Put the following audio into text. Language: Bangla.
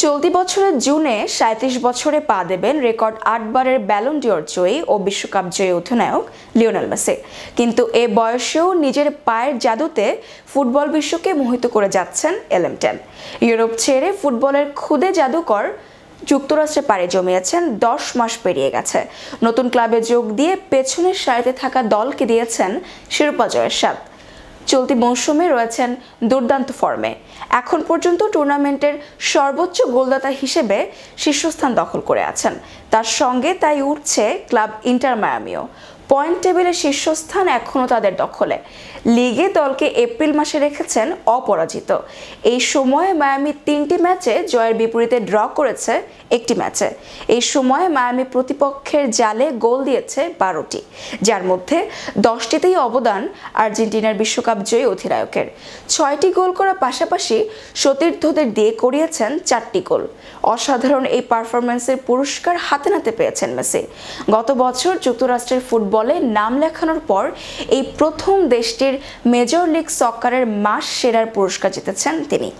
চলতি বছরের জুনে ৩৭ বছরে পা দেবেন রেকর্ড ৮ বারের ব্যালন ডিওর জয়ী ও বিশ্বকাপ জয়ী অধিনায়ক লিওনেল মেসি। কিন্তু এ বয়সেও নিজের পায়ের জাদুতে ফুটবল বিশ্বকে মোহিত করে যাচ্ছেন এলএম10। ইউরোপ ছেড়ে ফুটবলের খুদে জাদুকর যুক্তরাষ্ট্রে পাড়ি জমিয়েছেন ১০ মাস পেরিয়ে গেছে। নতুন ক্লাবে যোগ দিয়ে পেছনের সারিতে থাকা দলকে দিয়েছেন শিরোপা জয়ের স্বাদ। চলতি মৌসুমে রয়েছেন দুর্দান্ত ফর্মে। এখন পর্যন্ত টুর্নামেন্টের সর্বোচ্চ গোলদাতা হিসেবে শীর্ষস্থান দখল করে আছেন। তার সঙ্গে তাই উঠছে ক্লাব ইন্টার মায়ামিও। পয়েন্ট টেবিলের শীর্ষস্থান এখনও তাদের দখলে। লিগে দলকে এপ্রিল মাসে রেখেছেন অপরাজিত। এই সময়ে মায়ামি ৩টি ম্যাচে জয়ের বিপরীতে ড্র করেছে একটি ম্যাচে। এই সময়ে মায়ামি প্রতিপক্ষের জালে গোল দিয়েছে ১২টি, যার মধ্যে 10টিতেই অবদান আর্জেন্টিনার বিশ্বকাপ জয়ী অধিনায়কের। ৬টি গোল করার পাশাপাশি সতীর্থদের দিয়ে করিয়েছেন 4টি গোল। অসাধারণ এই পারফরম্যান্সের পুরস্কার হাতে নাতে পেয়েছেন মেসি। গত বছর যুক্তরাষ্ট্রের ফুটবলে নাম লেখানোর পর এই প্রথম দেশটির মেজর লিগ সকারের মাস সেরার পুরস্কার জিতেছেন তিনি।